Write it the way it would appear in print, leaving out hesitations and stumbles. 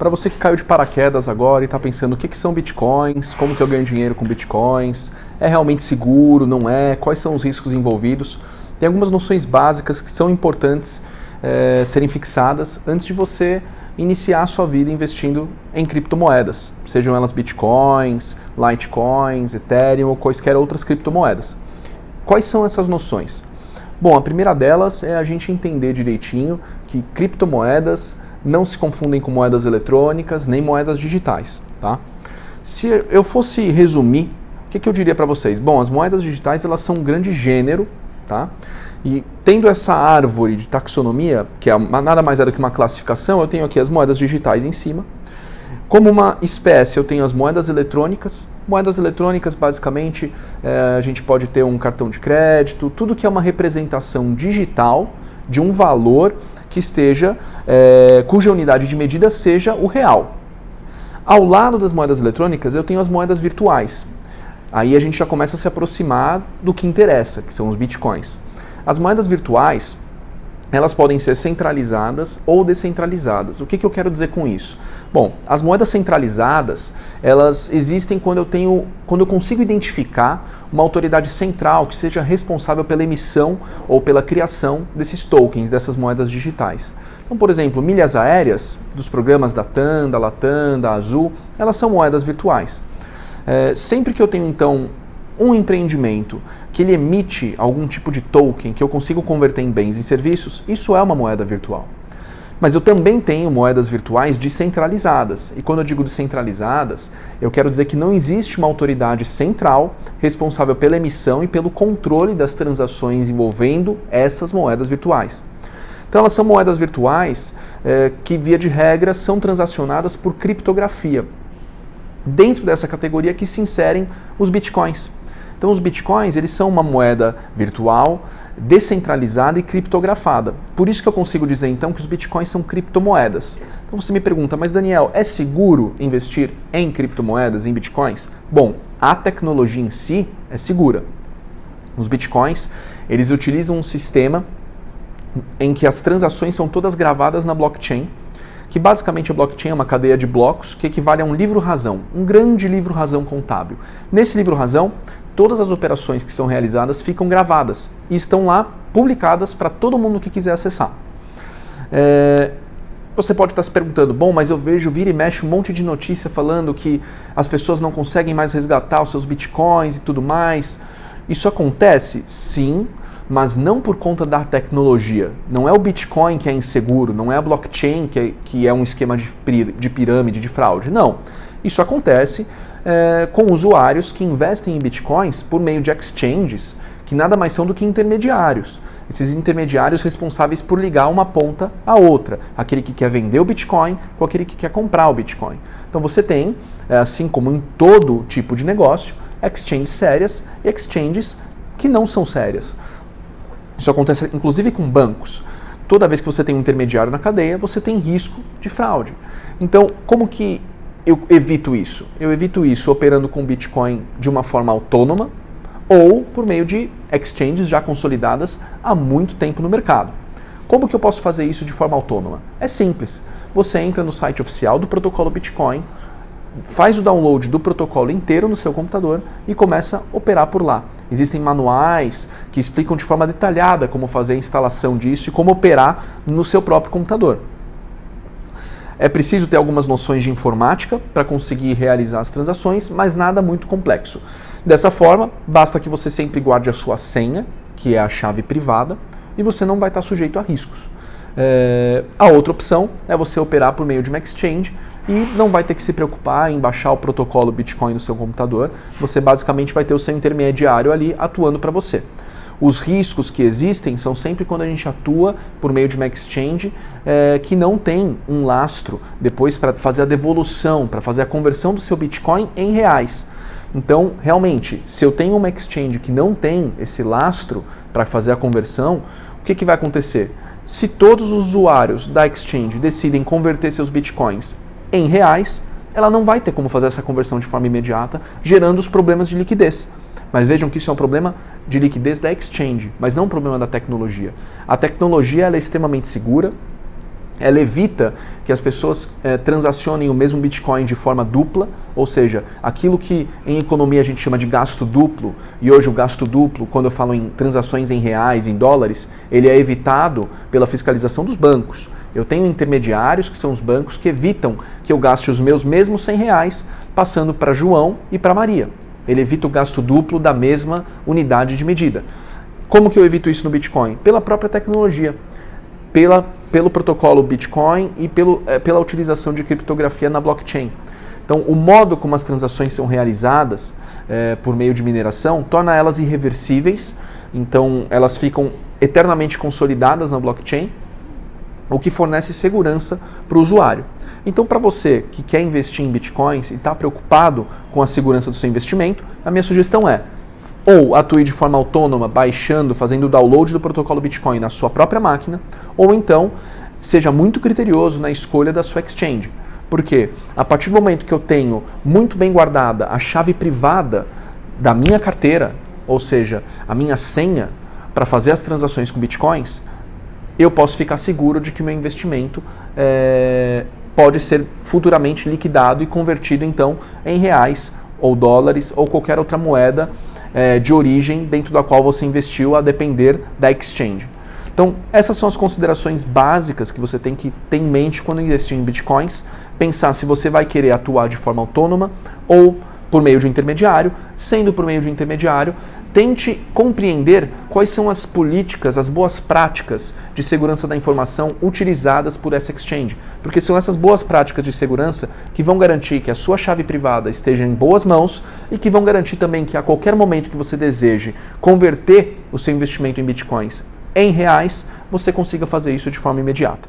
Para você que caiu de paraquedas agora e está pensando o que são bitcoins, como que eu ganho dinheiro com bitcoins, é realmente seguro, não é, quais são os riscos envolvidos, tem algumas noções básicas que são importantes serem fixadas antes de você iniciar a sua vida investindo em criptomoedas, sejam elas bitcoins, litecoins, ethereum ou quaisquer outras criptomoedas. Quais são essas noções? Bom, a primeira delas é a gente entender direitinho que criptomoedas não se confundem com moedas eletrônicas nem moedas digitais, tá? Se eu fosse resumir, o que eu diria para vocês? Bom, as moedas digitais elas são um grande gênero, tá? E tendo essa árvore de taxonomia, que é nada mais é do que uma classificação, eu tenho aqui as moedas digitais em cima. Como uma espécie, eu tenho as moedas eletrônicas. Moedas eletrônicas, basicamente, a gente pode ter um cartão de crédito, tudo que é uma representação digital de um valor que esteja, cuja unidade de medida seja o real. Ao lado das moedas eletrônicas, eu tenho as moedas virtuais. Aí a gente já começa a se aproximar do que interessa, que são os bitcoins. As moedas virtuais, elas podem ser centralizadas ou descentralizadas. O que eu quero dizer com isso? Bom, as moedas centralizadas, elas existem quando eu consigo identificar uma autoridade central que seja responsável pela emissão ou pela criação desses tokens, dessas moedas digitais. Então, por exemplo, milhas aéreas dos programas da TAM, da Latam, da Azul, elas são moedas virtuais. Sempre que eu tenho, então, um empreendimento que ele emite algum tipo de token que eu consigo converter em bens e serviços, isso é uma moeda virtual. Mas eu também tenho moedas virtuais descentralizadas. E quando eu digo descentralizadas, eu quero dizer que não existe uma autoridade central responsável pela emissão e pelo controle das transações envolvendo essas moedas virtuais. Então elas são moedas virtuais que, via de regra, são transacionadas por criptografia. Dentro dessa categoria que se inserem os bitcoins. Então os bitcoins, eles são uma moeda virtual, descentralizada e criptografada. Por isso que eu consigo dizer então que os bitcoins são criptomoedas. Então você me pergunta, mas Daniel, é seguro investir em criptomoedas, em bitcoins? Bom, a tecnologia em si é segura. Os bitcoins, eles utilizam um sistema em que as transações são todas gravadas na blockchain, que basicamente a blockchain é uma cadeia de blocos que equivale a um livro-razão, um grande livro-razão contábil. Nesse livro-razão, todas as operações que são realizadas ficam gravadas e estão lá publicadas para todo mundo que quiser acessar. Você pode estar se perguntando, bom, mas eu vejo, vira e mexe um monte de notícia falando que as pessoas não conseguem mais resgatar os seus bitcoins e tudo mais. Isso acontece? Sim, mas não por conta da tecnologia. Não é o Bitcoin que é inseguro, não é a blockchain que é um esquema de pirâmide, de fraude. Não. Isso acontece com usuários que investem em Bitcoins por meio de exchanges, que nada mais são do que intermediários. Esses intermediários responsáveis por ligar uma ponta à outra. Aquele que quer vender o Bitcoin com aquele que quer comprar o Bitcoin. Então você tem, assim como em todo tipo de negócio, exchanges sérias e exchanges que não são sérias. Isso acontece inclusive com bancos. Toda vez que você tem um intermediário na cadeia, você tem risco de fraude. Então, como que eu evito isso? Eu evito isso operando com Bitcoin de uma forma autônoma ou por meio de exchanges já consolidadas há muito tempo no mercado. Como que eu posso fazer isso de forma autônoma? É simples. Você entra no site oficial do protocolo Bitcoin, faz o download do protocolo inteiro no seu computador e começa a operar por lá. Existem manuais que explicam de forma detalhada como fazer a instalação disso e como operar no seu próprio computador. É preciso ter algumas noções de informática para conseguir realizar as transações, mas nada muito complexo. Dessa forma, basta que você sempre guarde a sua senha, que é a chave privada, e você não vai estar sujeito a riscos. A outra opção é você operar por meio de uma exchange e não vai ter que se preocupar em baixar o protocolo Bitcoin no seu computador. Você basicamente vai ter o seu intermediário ali atuando para você. Os riscos que existem são sempre quando a gente atua por meio de uma exchange que não tem um lastro depois para fazer a devolução, para fazer a conversão do seu Bitcoin em reais. Então, realmente, se eu tenho uma exchange que não tem esse lastro para fazer a conversão, o que vai acontecer? Se todos os usuários da exchange decidem converter seus bitcoins em reais, ela não vai ter como fazer essa conversão de forma imediata, gerando os problemas de liquidez. Mas vejam que isso é um problema de liquidez da exchange, mas não um problema da tecnologia. A tecnologia ela é extremamente segura, ela evita que as pessoas transacionem o mesmo Bitcoin de forma dupla, ou seja, aquilo que em economia a gente chama de gasto duplo, e hoje o gasto duplo, quando eu falo em transações em reais, em dólares, ele é evitado pela fiscalização dos bancos. Eu tenho intermediários, que são os bancos, que evitam que eu gaste os meus mesmos R$100 passando para João e para Maria. Ele evita o gasto duplo da mesma unidade de medida. Como que eu evito isso no Bitcoin? Pela própria tecnologia. Pelo protocolo Bitcoin e pela utilização de criptografia na blockchain. Então, o modo como as transações são realizadas por meio de mineração torna elas irreversíveis, então elas ficam eternamente consolidadas na blockchain, o que fornece segurança para o usuário. Então, para você que quer investir em Bitcoins e está preocupado com a segurança do seu investimento, a minha sugestão é: ou atue de forma autônoma, baixando, fazendo o download do protocolo Bitcoin na sua própria máquina, ou então seja muito criterioso na escolha da sua exchange. Porque a partir do momento que eu tenho muito bem guardada a chave privada da minha carteira, ou seja, a minha senha para fazer as transações com Bitcoins, eu posso ficar seguro de que o meu investimento pode ser futuramente liquidado e convertido então em reais ou dólares ou qualquer outra moeda de origem dentro da qual você investiu, a depender da exchange. Então, essas são as considerações básicas que você tem que ter em mente quando investir em Bitcoins. Pensar se você vai querer atuar de forma autônoma ou por meio de um intermediário. Sendo por meio de um intermediário, tente compreender quais são as políticas, as boas práticas de segurança da informação utilizadas por essa exchange. Porque são essas boas práticas de segurança que vão garantir que a sua chave privada esteja em boas mãos e que vão garantir também que a qualquer momento que você deseje converter o seu investimento em Bitcoins em reais, você consiga fazer isso de forma imediata.